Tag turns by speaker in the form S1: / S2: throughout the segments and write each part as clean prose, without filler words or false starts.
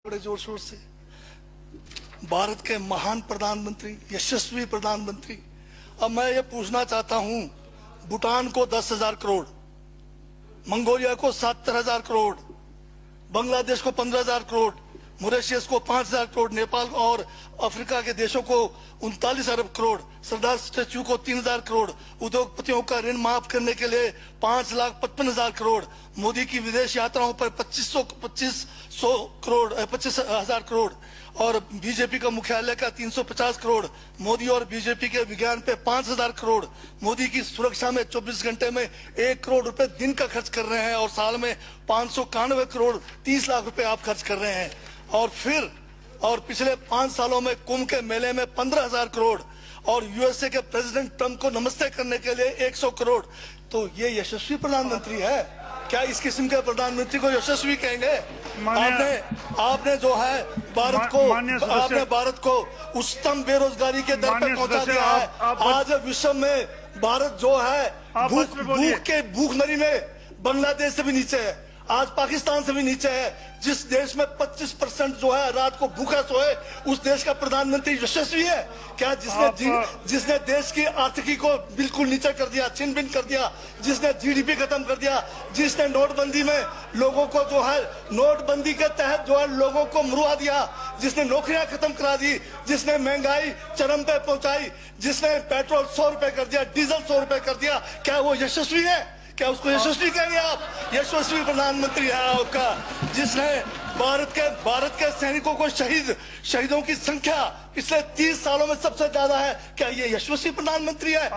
S1: बड़े जोर शोर से भारत के महान प्रधानमंत्री, यशस्वी प्रधानमंत्री। अब मैं ये पूछना चाहता हूं, भूटान को 10,000 करोड़, मंगोलिया को 70,000 करोड़, बांग्लादेश को 15,000 करोड़, मॉरिशस को 5,000 करोड़, नेपाल और अफ्रीका के देशों को 39 अरब करोड़, सरदार स्टैच्यू को 3,000 करोड़, उद्योगपतियों का ऋण माफ करने के लिए 5,55,000 करोड़, मोदी की विदेश यात्राओं पर 25,000 करोड़ और बीजेपी का मुख्यालय का 350 करोड़, मोदी और बीजेपी के विज्ञान पे 5,000 करोड़, मोदी की सुरक्षा में 24 घंटे में 1 करोड़ रुपए दिन का खर्च कर रहे हैं और साल में 591 करोड़ 30 लाख रुपए आप खर्च कर रहे हैं। और पिछले 5 सालों में कुंभ के मेले में 15,000 करोड़ और यूएसए के प्रेसिडेंट ट्रंप को नमस्ते करने के लिए 100 करोड़। तो ये यशस्वी प्रधानमंत्री है क्या? इस किस्म के प्रधानमंत्री को यशस्वी कहेंगे? आपने जो है भारत को उच्चतम बेरोजगारी के दर पर पहुंचा दिया है। आज विश्व में भारत जो है भूखमरी में बांग्लादेश से भी नीचे है, आज पाकिस्तान से भी नीचे है। जिस देश में 25% जो है रात को भूखा सोए, उस देश का प्रधानमंत्री यशस्वी है क्या? जिसने देश की आर्थिकी को बिल्कुल नीचे कर दिया, छिन भिन कर दिया, जिसने जीडीपी खत्म कर दिया, जिसने नोटबंदी में लोगों को जो है नोटबंदी के तहत जो है लोगों को मरवा दिया, जिसने नौकरियां खत्म करा दी, जिसने महंगाई चरम पे पहुंचाई, जिसने पेट्रोल 100 रुपए कर दिया, डीजल 100 रुपए कर दिया, क्या वो यशस्वी है? क्या उसको यशस्वी कहेंगे आप? यशस्वी प्रधानमंत्री है आपका, जिसने भारत के सैनिकों को शहीदों की संख्या पिछले 30 सालों में सबसे ज्यादा है। क्या ये यशस्वी प्रधानमंत्री है?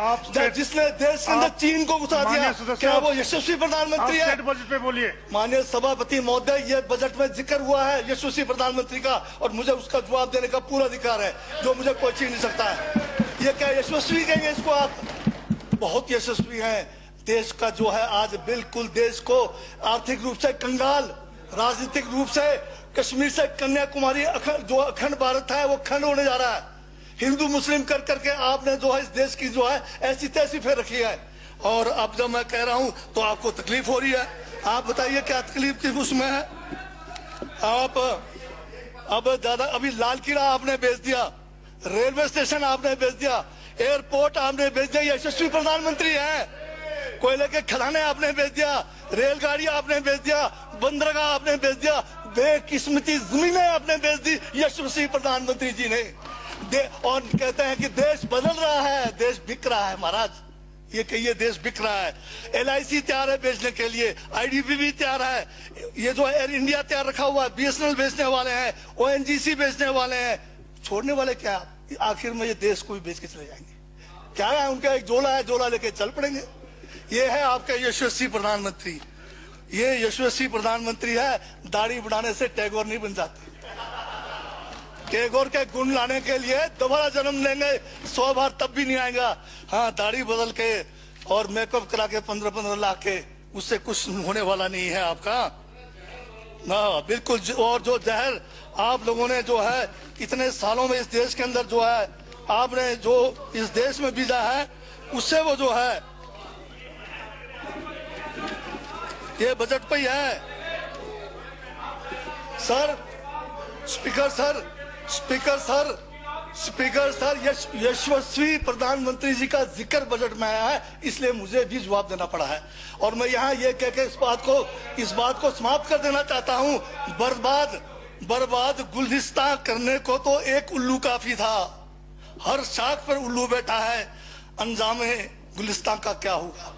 S1: जिसने देश के अंदर चीन को घुसा दिया, क्या वो यशस्वी प्रधानमंत्री है?
S2: बजट पे बोलिए।
S1: माननीय सभापति महोदय, ये बजट में जिक्र हुआ है यशस्वी प्रधानमंत्री का और मुझे उसका जवाब देने का पूरा अधिकार है, जो मुझे कोई छीन नहीं सकता है। ये क्या यशस्वी कहेंगे इसको आप? बहुत यशस्वी है। देश का जो है आज बिल्कुल देश को आर्थिक रूप से कंगाल, राजनीतिक रूप से कश्मीर से कन्याकुमारी जो अखंड भारत है वो खंड होने जा रहा है। हिंदू मुस्लिम कर करके आपने जो है इस देश की जो है ऐसी तैसी फेर रखी है। और अब जब मैं कह रहा हूं तो आपको तकलीफ हो रही है। आप बताइए क्या तकलीफ की उसमें है? आप अब ज्यादा अभी लाल किला आपने बेच दिया, रेलवे स्टेशन आपने बेच दिया, एयरपोर्ट आपने बेच दिया। यशस्वी प्रधानमंत्री है। कोयले के खदाने आपने बेच दिया, रेलगाड़ी आपने बेच दिया, बंदरगाह आपने बेच दिया, बेकिस्मती जमीनें आपने बेच दी यशस्वी प्रधानमंत्री जी ने। और कहते हैं कि देश बदल रहा है, देश बिक रहा है। महाराज, ये कहिए देश बिक रहा है। LIC तैयार है बेचने के लिए, IDB भी तैयार है, ये जो एयर इंडिया तैयार रखा हुआ है, BSNL बेचने वाले हैं, ONGC बेचने वाले हैं। छोड़ने वाले क्या? आखिर में ये देश को भी बेच के चले जाएंगे। क्या है उनका? एक झोला है, झोला लेके चल पड़ेंगे। ये है आपका यशस्वी प्रधानमंत्री। ये यशस्वी प्रधानमंत्री है। दाढ़ी बढ़ाने से टैगोर नहीं बन जाते। टैगोर के गुण लाने के लिए दोबारा जन्म लेंगे 100 बार, तब भी नहीं आएगा। हाँ, दाढ़ी बदल के और मेकअप करा के 15-15 लाख के, उससे कुछ होने वाला नहीं है आपका ना, बिल्कुल। और जो जहर आप लोगों ने जो है इतने सालों में इस देश के अंदर जो है आपने जो इस देश में बीजा है, उससे वो जो है ये बजट पे ही है। सर, स्पीकर सर, यशस्वी प्रधानमंत्री जी का जिक्र बजट में आया है, इसलिए मुझे भी जवाब देना पड़ा है। और मैं यहाँ ये कह के इस बात को समाप्त कर देना चाहता हूँ, बर्बाद गुलदस्ता करने को तो एक उल्लू काफी था, हर शाख पर उल्लू बैठा है, अंजामे गुलिस्तान का क्या होगा?